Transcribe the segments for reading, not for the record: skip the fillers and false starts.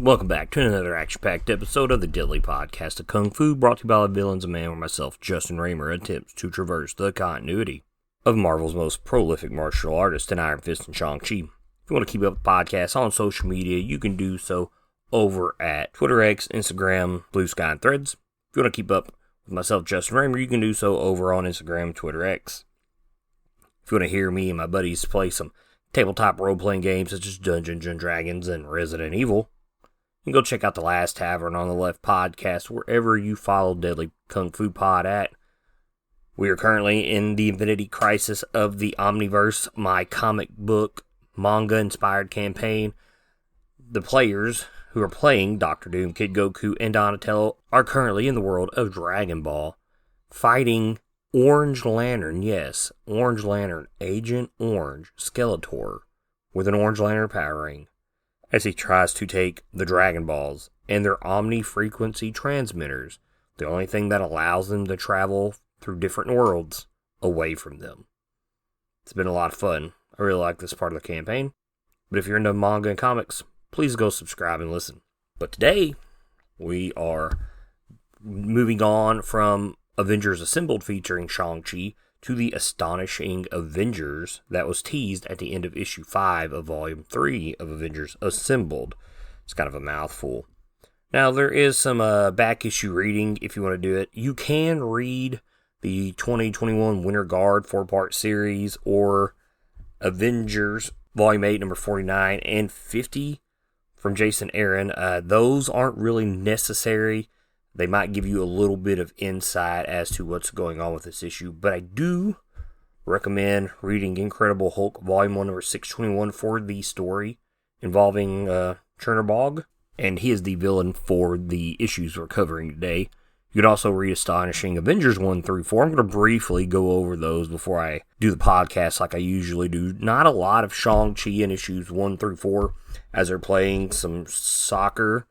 Welcome back to another action-packed episode of the Deadly Podcast of Kung Fu, brought to you by the Villains of Man, where myself, Justin Raymer, attempts to traverse the continuity of Marvel's most prolific martial artists in Iron Fist and Shang Chi. If you want to keep up with the podcast on social media, you can do so over at Twitter, X, Instagram, Blue Sky, and Threads. If you want to keep up with myself, Justin Raymer, you can do so over on Instagram, Twitter, X. If you want to hear me and my buddies play some tabletop role-playing games such as Dungeons & Dragons and Resident Evil, you can go check out The Last Tavern on the Left podcast wherever you follow Deadly Kung Fu Pod at. We are currently in the Infinity Crisis of the Omniverse, my comic book, manga-inspired campaign. The players who are playing Doctor Doom, Kid Goku, and Donatello are currently in the world of Dragon Ball, fighting Orange Lantern, yes, Orange Lantern, Agent Orange, Skeletor, with an Orange Lantern power ring, as he tries to take the Dragon Balls and their omni-frequency transmitters, the only thing that allows them to travel through different worlds, away from them. It's been a lot of fun. I really like this part of the campaign. But if you're into manga and comics, please go subscribe and listen. But today, we are moving on from Avengers Assembled featuring Shang Chi to the Astonishing Avengers that was teased at the end of issue 5 of volume 3 of Avengers Assembled. It's kind of a mouthful. Now, there is some back issue reading if you want to do it. You can read the 2021 Winter Guard 4-part series or Avengers volume 8, number 49 and 50 from Jason Aaron. Those aren't really necessary. They might give you a little bit of insight as to what's going on with this issue, but I do recommend reading Incredible Hulk Volume 1, number 621 for the story involving Chernobog, and he is the villain for the issues we're covering today. You could also read Astonishing Avengers 1 through 4. I'm going to briefly go over those before I do the podcast like I usually do. Not a lot of Shang-Chi in issues 1 through 4 as they're playing some soccer.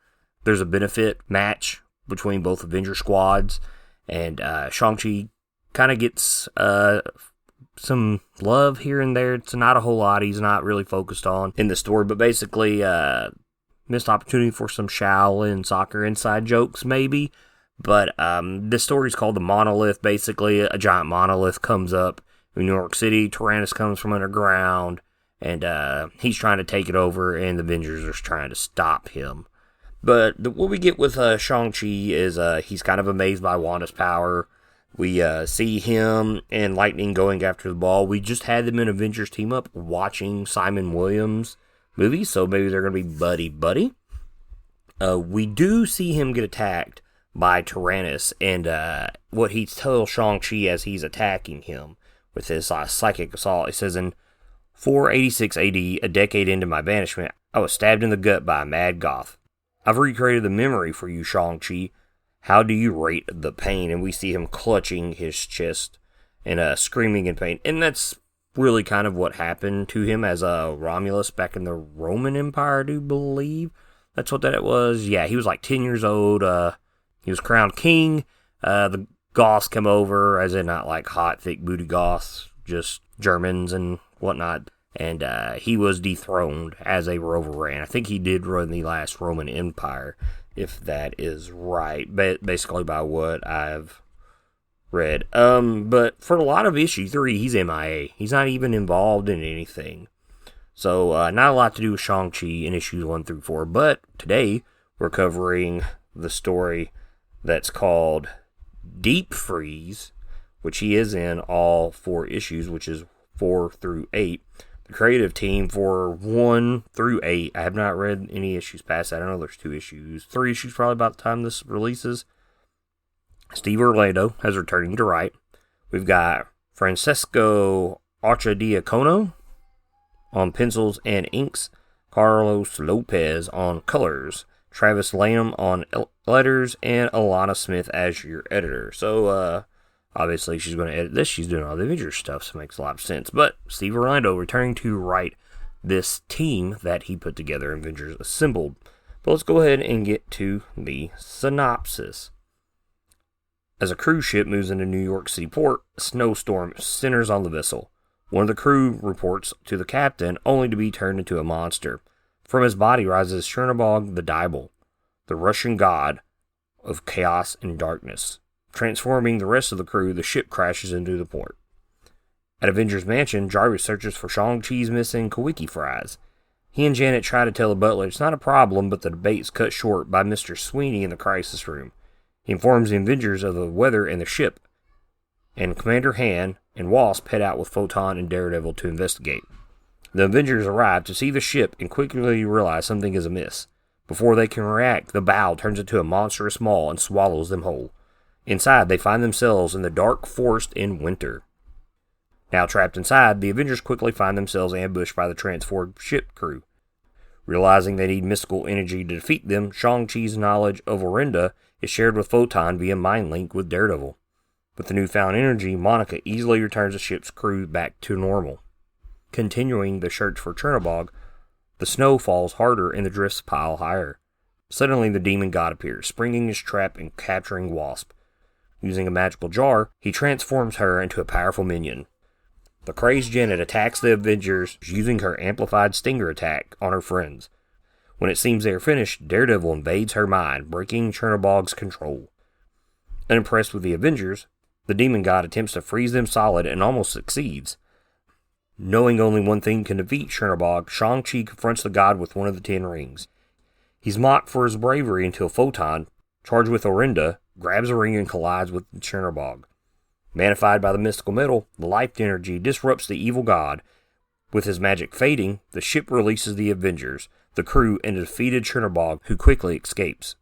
There's a benefit match between both Avenger squads, and Shang-Chi kind of gets some love here and there. It's not a whole lot he's not really focused on in the story, but basically missed opportunity for some Shaolin soccer inside jokes maybe. But this story is called The Monolith. Basically, a giant monolith comes up in New York City. Tyrannus comes from underground, and he's trying to take it over, and the Avengers are trying to stop him. But what we get with Shang-Chi is he's kind of amazed by Wanda's power. We see him and Lightning going after the ball. We just had them in Avengers Team Up watching Simon Williams' movie, so maybe they're going to be buddy-buddy. We do see him get attacked by Tyrannus, and what he tells Shang-Chi as he's attacking him with his psychic assault, he says, in 486 AD, a decade into my banishment, I was stabbed in the gut by a mad goth. I've recreated the memory for you, Shang-Chi. How do you rate the pain? And we see him clutching his chest and screaming in pain. And that's really kind of what happened to him as Romulus back in the Roman Empire, I do believe. That's what that was. Yeah, he was like 10 years old. He was crowned king. The Goths come over, as in not like hot, thick booty Goths, just Germans and whatnot. And he was dethroned as a Rover-ran. I think he did run the last Roman Empire, if that is right, basically by what I've read. But for a lot of issue 3, he's MIA. He's not even involved in anything. So not a lot to do with Shang-Chi in issues 1 through 4. But today we're covering the story that's called Deep Freeze, which he is in all 4 issues, which is 4 through 8. Creative team for 1 through 8. I have not read any issues past that. I know there's 2 issues. 3 issues probably about the time this releases. Steve Orlando has returning to write. We've got Francesco Archidiacono on pencils and inks. Carlos Lopez on colors. Travis Lanham on letters. And Alana Smith as your editor. So, obviously, she's going to edit this. She's doing all the Avengers stuff, so it makes a lot of sense. But Steve Orlando returning to write this team that he put together, Avengers Assembled. But let's go ahead and get to the synopsis. As a cruise ship moves into New York City port, a snowstorm centers on the vessel. One of the crew reports to the captain, only to be turned into a monster. From his body rises Chernobog the Diabol, the Russian god of chaos and darkness. Transforming the rest of the crew, the ship crashes into the port. At Avengers Mansion, Jarvis searches for Shang Chi's missing Kawiki fries. He and Janet try to tell the butler it's not a problem, but the debate's cut short by Mr. Sweeney in the crisis room. He informs the Avengers of the weather and the ship, and Commander Han and Wasp head out with Photon and Daredevil to investigate. The Avengers arrive to see the ship and quickly realize something is amiss. Before they can react, the bow turns into a monstrous maw and swallows them whole. Inside, they find themselves in the dark forest in winter. Now trapped inside, the Avengers quickly find themselves ambushed by the transformed ship crew. Realizing they need mystical energy to defeat them, Shang-Chi's knowledge of Orinda is shared with Photon via mind link with Daredevil. With the newfound energy, Monica easily returns the ship's crew back to normal. Continuing the search for Chernobog, the snow falls harder and the drifts pile higher. Suddenly the demon god appears, springing his trap and capturing Wasp. Using a magical jar, he transforms her into a powerful minion. The crazed Janet attacks the Avengers using her amplified stinger attack on her friends. When it seems they are finished, Daredevil invades her mind, breaking Chernobog's control. Unimpressed with the Avengers, the demon god attempts to freeze them solid and almost succeeds. Knowing only one thing can defeat Chernobog, Shang-Chi confronts the god with one of the 10 rings. He's mocked for his bravery until Photon, charged with Orinda, grabs a ring and collides with Chernobog. Manified by the mystical metal, the life energy disrupts the evil god. With his magic fading, the ship releases the Avengers, the crew, and a defeated Chernobog, who quickly escapes.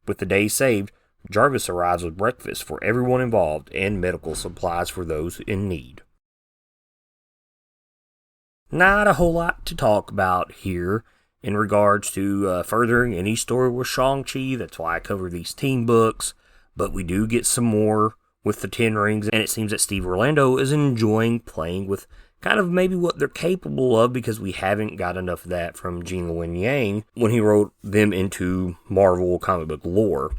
With the day saved, Jarvis arrives with breakfast for everyone involved and medical supplies for those in need. Not a whole lot to talk about here in regards to furthering any story with Shang-Chi. That's why I cover these team books. But we do get some more with the 10 rings, and it seems that Steve Orlando is enjoying playing with kind of maybe what they're capable of, because we haven't got enough of that from Gene Luen Yang when he wrote them into Marvel comic book lore.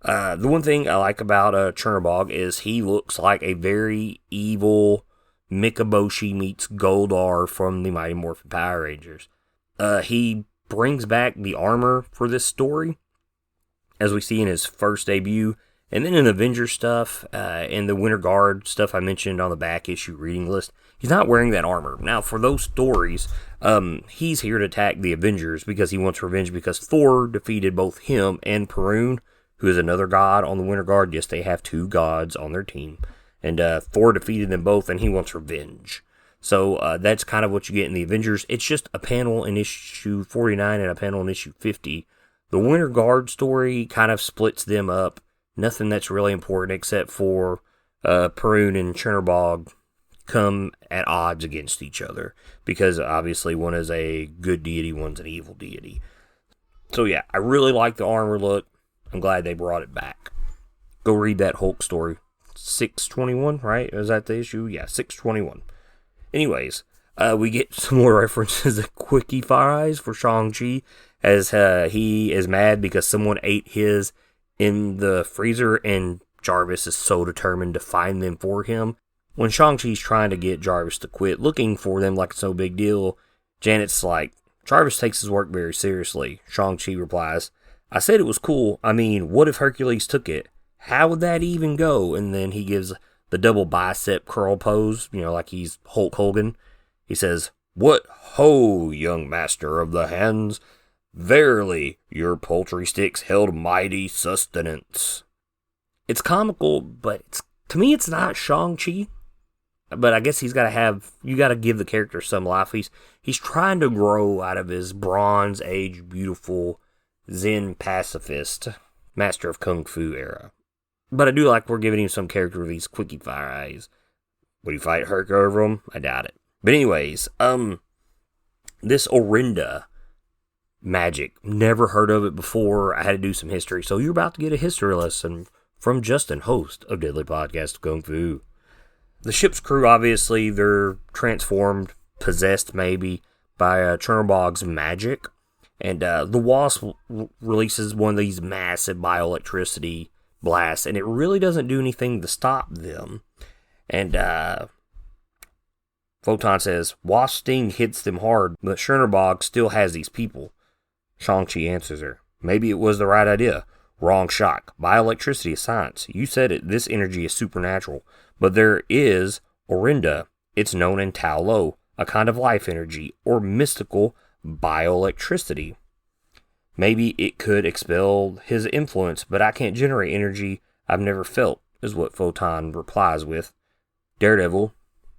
The one thing I like about Chernobog is he looks like a very evil Mikaboshi meets Goldar from the Mighty Morphin Power Rangers. He brings back the armor for this story, as we see in his first debut, and then in Avengers stuff, and the Winter Guard stuff I mentioned on the back issue reading list, he's not wearing that armor. Now, for those stories, he's here to attack the Avengers because he wants revenge because Thor defeated both him and Perun, who is another god on the Winter Guard. Yes, they have 2 gods on their team. And Thor defeated them both, and he wants revenge. So that's kind of what you get in the Avengers. It's just a panel in issue 49 and a panel in issue 50. The Winter Guard story kind of splits them up. Nothing that's really important except for Perun and Chernobog come at odds against each other. Because obviously one is a good deity, one's an evil deity. So yeah, I really like the armor look. I'm glad they brought it back. Go read that Hulk story. 621, right? Is that the issue? Yeah, 621. Anyways, we get some more references to Quickie Fries for Shang-Chi, as he is mad because someone ate his in the freezer, and Jarvis is so determined to find them for him. When Shang-Chi's trying to get Jarvis to quit looking for them like it's no big deal, Janet's like, Jarvis takes his work very seriously. Shang-Chi replies, I said it was cool. I mean, what if Hercules took it? How would that even go? And then he gives the double bicep curl pose, like he's Hulk Hogan. He says, What ho, young master of the hands! Verily, your poultry sticks held mighty sustenance. It's comical, but to me it's not Shang-Chi. But I guess you got to give the character some life. He's trying to grow out of his Bronze Age beautiful Zen pacifist, master of Kung Fu era. But I do like we're giving him some character with these Quickie Fire eyes. Would he fight Herc over him? I doubt it. But anyways, this Orinda magic, never heard of it before. I had to do some history. So you're about to get a history lesson from Justin, host of Deadly Podcast Kung Fu. The ship's crew, obviously, they're transformed, possessed maybe, by Chernobog's magic. And the Wasp releases one of these massive bioelectricity blasts, and it really doesn't do anything to stop them. And Photon says, Wasp's sting hits them hard, but Chernobog still has these people. Shang Chi answers her, maybe it was the right idea. Wrong shot. Bioelectricity is science. You said it, this energy is supernatural. But there is Orinda. It's known in Tao Lo, a kind of life energy, or mystical bioelectricity. Maybe it could expel his influence, but I can't generate energy I've never felt, is what Photon replies with. Daredevil,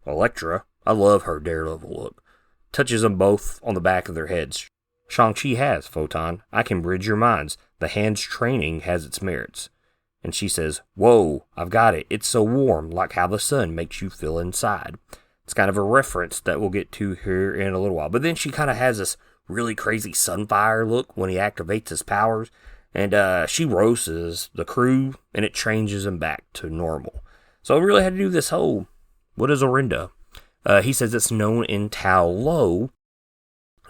Elektra, I love her Daredevil look, touches them both on the back of their heads. Shang-Chi has, Photon. I can bridge your minds. The hand's training has its merits. And she says, whoa, I've got it. It's so warm, like how the sun makes you feel inside. It's kind of a reference that we'll get to here in a little while. But then she kind of has this really crazy sunfire look when he activates his powers. And she roasts the crew, and it changes them back to normal. So I really had to do this whole, what is Orinda? He says it's known in Tao Lo.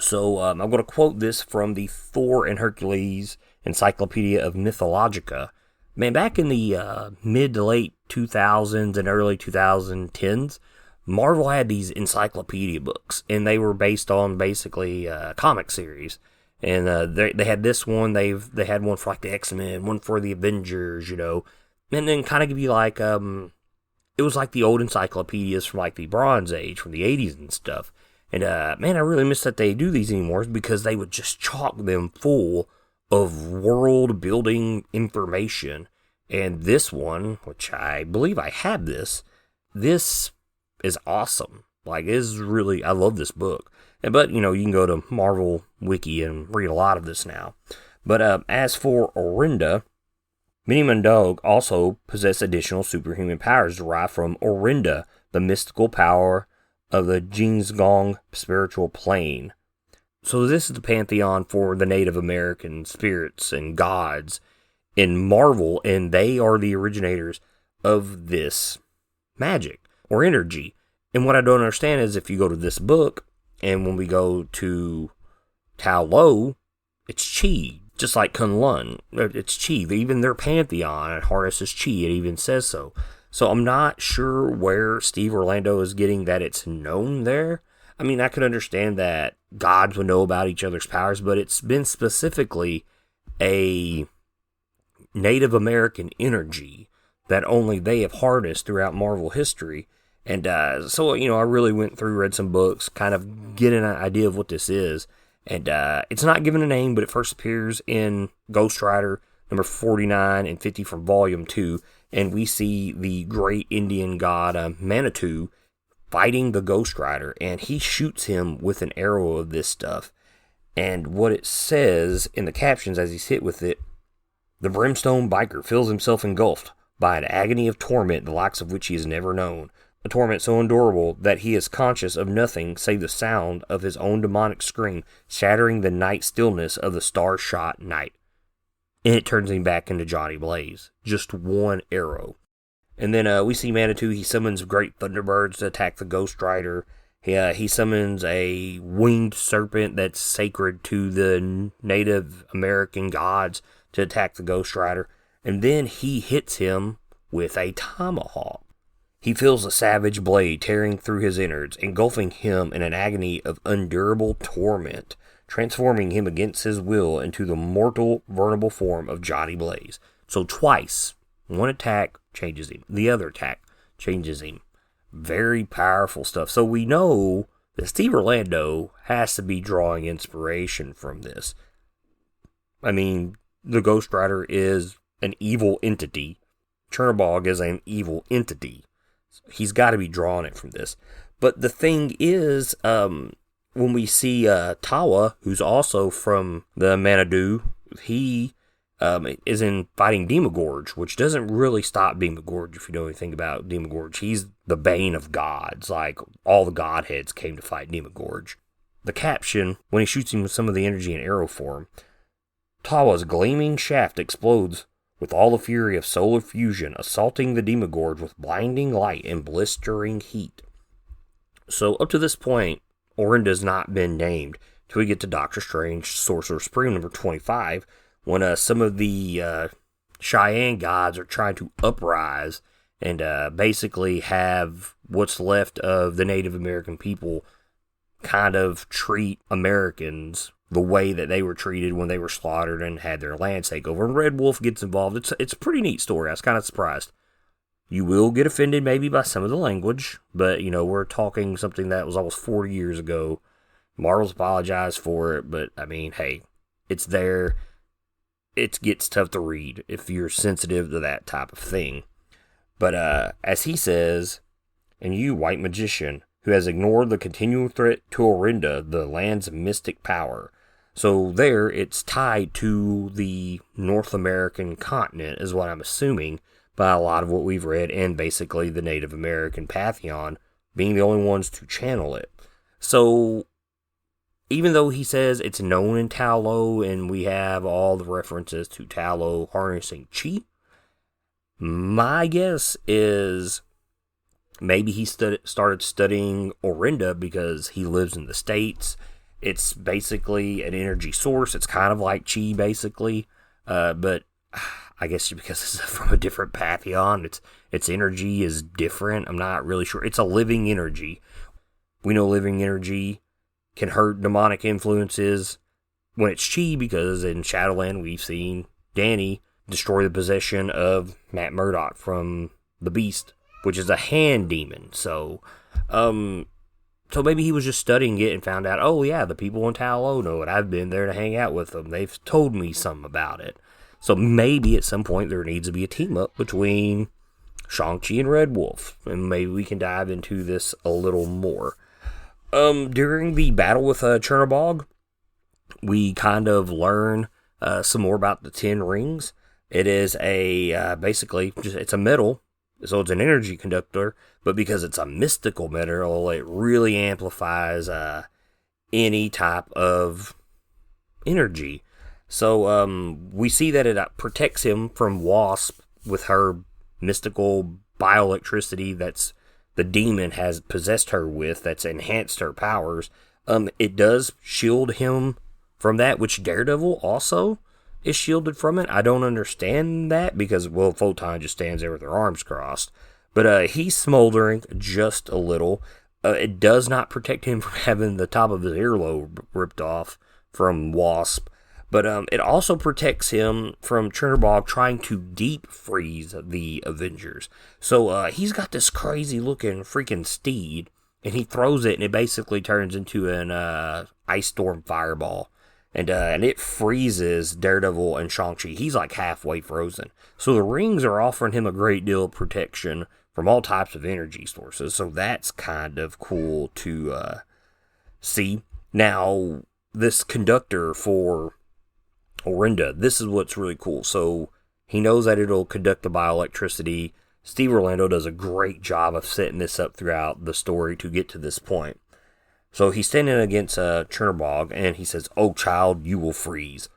So I'm going to quote this from the Thor and Hercules Encyclopedia of Mythologica. Man, back in the mid to late 2000s and early 2010s, Marvel had these encyclopedia books, and they were based on basically comic series. And they had this one, they had one for like the X-Men, one for the Avengers, you know, and then kind of give you like, it was like the old encyclopedias from like the Bronze Age, from the 80s and stuff. And man, I really miss that they do these anymore because they would just chock them full of world-building information. And this one, which I believe I had this is awesome. Like, is really, I love this book. But, you know, you can go to Marvel Wiki and read a lot of this now. But as for Orinda, Mini Mundog also possess additional superhuman powers derived from Orinda, the mystical power of the Jinsgong spiritual plane. So this is the pantheon for the Native American spirits and gods in Marvel, and they are the originators of this magic or energy. And what I don't understand is if you go to this book, and when we go to Tao Lo, it's Chi, just like Kun-Lun. It's Chi. Even their pantheon harnesses Chi. It even says so. So I'm not sure where Steve Orlando is getting that it's known there. I mean, I could understand that gods would know about each other's powers, but it's been specifically a Native American energy that only they have harnessed throughout Marvel history. And so, you know, I really went through, read some books, kind of getting an idea of what this is. And it's not given a name, but it first appears in Ghost Rider number 49 and 50 from Volume 2. And we see the great Indian god Manitou fighting the Ghost Rider, and he shoots him with an arrow of this stuff. And what it says in the captions as he's hit with it, the brimstone biker feels himself engulfed by an agony of torment the likes of which he has never known. A torment so endurable that he is conscious of nothing save the sound of his own demonic scream shattering the night stillness of the star-shot night. And it turns him back into Johnny Blaze. Just one arrow. And then we see Manitou. He summons great thunderbirds to attack the Ghost Rider. He summons a winged serpent that's sacred to the Native American gods to attack the Ghost Rider. And then he hits him with a tomahawk. He feels a savage blade tearing through his innards, engulfing him in an agony of unendurable torment, transforming him against his will into the mortal, vulnerable form of Johnny Blaze. So twice, one attack changes him, the other attack changes him. Very powerful stuff. So we know that Steve Orlando has to be drawing inspiration from this. I mean, the Ghost Rider is an evil entity. Chernobog is an evil entity. He's got to be drawing it from this. But the thing is, when we see Tawa, who's also from the Manitou, he is in fighting Demogorge, which doesn't really stop Demogorge if you know anything about Demogorge. He's the bane of gods. Like, all the godheads came to fight Demogorge. The caption, when he shoots him with some of the energy in arrow form, Tawa's gleaming shaft explodes with all the fury of solar fusion, assaulting the Demogorge with blinding light and blistering heat. So up to this point, Orinda has not been named till we get to Doctor Strange, Sorcerer Supreme number 25, when some of the Cheyenne gods are trying to uprise and basically have what's left of the Native American people kind of treat Americans the way that they were treated when they were slaughtered and had their land taken over. And Red Wolf gets involved. It's a pretty neat story. I was kind of surprised. You will get offended maybe by some of the language, but, we're talking something that was almost 40 years ago. Marvel's apologized for it, but, hey, it's there. It gets tough to read if you're sensitive to that type of thing. But as he says, and you, white magician, who has ignored the continuing threat to Orinda, the land's mystic power. So there, it's tied to the North American continent, is what I'm assuming, by a lot of what we've read, and basically the Native American pantheon being the only ones to channel it. So, even though he says it's known in Ta Lo, and we have all the references to Ta Lo harnessing Chi, my guess is maybe he started studying Orinda because he lives in the States. It's basically an energy source. It's kind of like Chi, basically, but I guess because it's from a different pantheon, its energy is different. I'm not really sure. It's a living energy. We know living energy can hurt demonic influences when it's Chi, because in Shadowland we've seen Danny destroy the possession of Matt Murdock from the Beast, which is a hand demon. So maybe he was just studying it and found out, oh yeah, the people in Ta Lo know it. I've been there to hang out with them. They've told me something about it. So maybe at some point there needs to be a team up between Shang Chi and Red Wolf, and maybe we can dive into this a little more. During the battle with Chernobog, we kind of learn some more about the 10 rings. It is basically it's a metal, so it's an energy conductor, but because it's a mystical metal, it really amplifies any type of energy. So we see that it protects him from Wasp with her mystical bioelectricity that's the demon has possessed her with, that's enhanced her powers. It does shield him from that, which Daredevil also is shielded from it. I don't understand that because, well, Photon just stands there with her arms crossed. But he's smoldering just a little. It does not protect him from having the top of his earlobe ripped off from Wasp. But it also protects him from Chernobog trying to deep freeze the Avengers. So he's got this crazy looking freaking steed, and he throws it, and it basically turns into an ice storm fireball. And it freezes Daredevil and Shang-Chi. He's like halfway frozen. So the rings are offering him a great deal of protection from all types of energy sources. So that's kind of cool to see. Now, this conductor for Orinda, this is what's really cool. So he knows that it'll conduct the bioelectricity. Steve Orlando does a great job of setting this up throughout the story to get to this point. So he's standing against Chernobog, and he says, "Oh, child, you will freeze.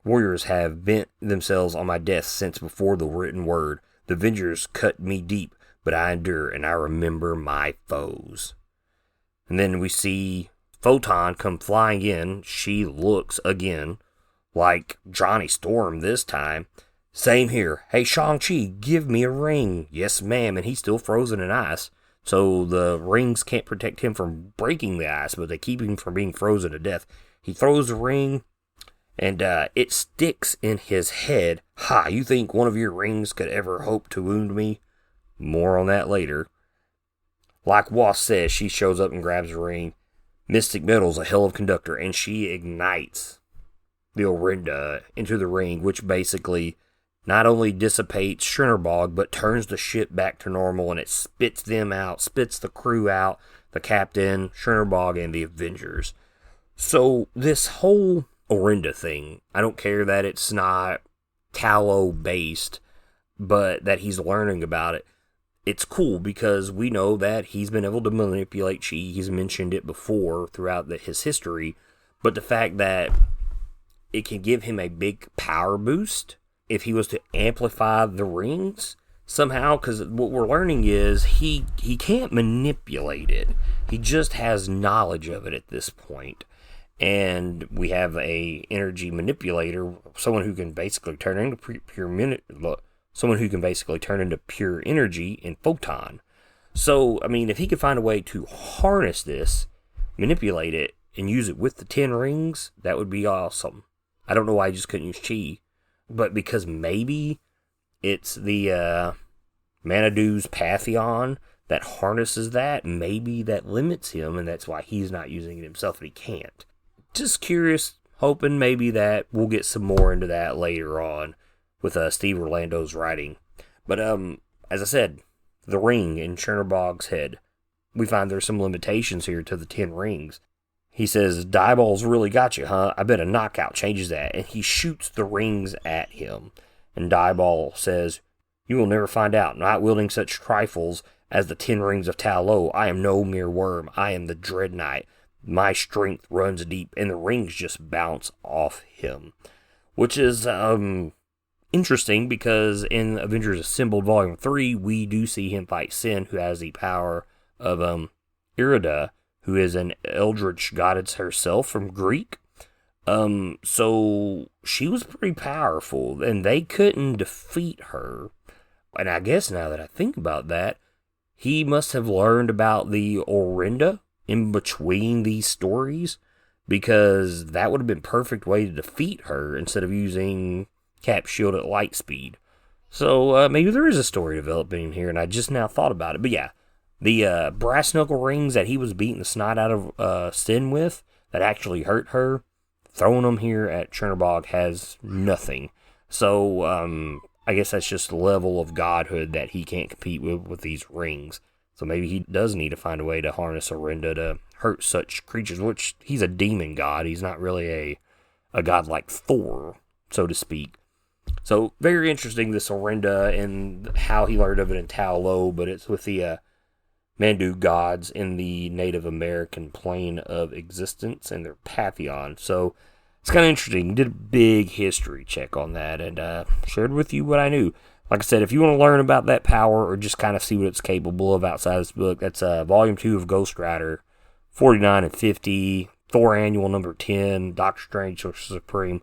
Warriors have bent themselves on my death since before the written word. The Avengers cut me deep, but I endure, and I remember my foes." And then we see Photon come flying in. She looks, again, like Johnny Storm this time. "Same here. Hey, Shang-Chi, give me a ring." "Yes, ma'am," and he's still frozen in ice. So the rings can't protect him from breaking the ice, but they keep him from being frozen to death. He throws the ring, and it sticks in his head. "Ha, you think one of your rings could ever hope to wound me?" More on that later. Like Wasp says, she shows up and grabs the ring. Mystic Metal's a hell of a conductor, and she ignites the Orinda into the ring, which basically not only dissipates Chernobog, but turns the ship back to normal, and it spits them out, spits the crew out, the captain, Chernobog, and the Avengers. So this whole Orinda thing, I don't care that it's not Ta Lo based, but that he's learning about it. It's cool because we know that he's been able to manipulate Chi. He's mentioned it before throughout his history, but the fact that it can give him a big power boost if he was to amplify the rings somehow, because what we're learning is he can't manipulate it. He just has knowledge of it at this point. And we have a energy manipulator, someone who can basically turn into pure someone who can basically turn into pure energy in Photon. So, I mean, if he could find a way to harness this, manipulate it, and use it with the 10 rings, that would be awesome. I don't know why he just couldn't use Chi, but because maybe it's the Manadu's Pantheon that harnesses that, maybe that limits him, and that's why he's not using it himself and he can't. Just curious, hoping maybe that we'll get some more into that later on with Steve Orlando's writing. But as I said, the ring in Chernobog's head, we find there's some limitations here to the 10 rings. He says, "Dieball's really got you, huh? I bet a knockout changes that." And he shoots the rings at him. And Dieball says, "You will never find out. Not wielding such trifles as the 10 rings of Ta Lo, I am no mere worm. I am the Dread Knight. My strength runs deep," and the rings just bounce off him. Which is interesting, because in Avengers Assembled Volume 3, we do see him fight Sin, who has the power of Irida, who is an eldritch goddess herself from Greek. So she was pretty powerful, and they couldn't defeat her. And I guess now that I think about that, he must have learned about the Orinda in between these stories, because that would have been perfect way to defeat her instead of using Cap Shield at light speed. So maybe there is a story developing here, and I just now thought about it. But yeah, the brass knuckle rings that he was beating the snot out of Sin with, that actually hurt her, throwing them here at Chernobog has nothing. So I guess that's just the level of godhood that he can't compete with these rings. So maybe he does need to find a way to harness Orinda to hurt such creatures, which he's a demon god. He's not really a god like Thor, so to speak. So very interesting, this Orinda, and how he learned of it in Ta Lo, but it's with the Mandu gods in the Native American plane of existence and their Pantheon. So it's kind of interesting. Did a big history check on that, and shared with you what I knew. Like I said, if you want to learn about that power or just kind of see what it's capable of outside this book, that's Volume 2 of Ghost Rider, 49 and 50, Thor Annual number 10, Doctor Strange Supreme,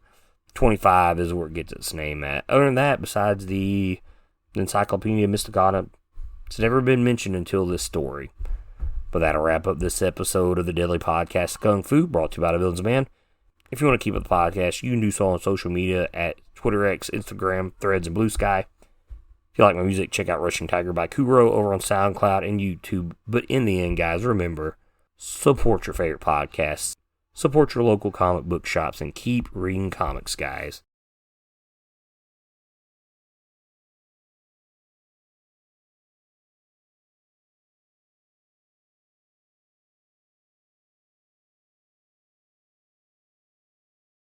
25 is where it gets its name at. Other than that, besides the Encyclopedia Mysticana, it's never been mentioned until this story. But that'll wrap up this episode of the Deadly Podcast Kung Fu, brought to you by the Villains of Man. If you want to keep up the podcast, you can do so on social media at Twitter, X, Instagram, Threads, and Blue Sky. If you like my music, check out Rushing Tiger by Kuro over on SoundCloud and YouTube. But in the end, guys, remember, support your favorite podcasts, support your local comic book shops, and keep reading comics, guys.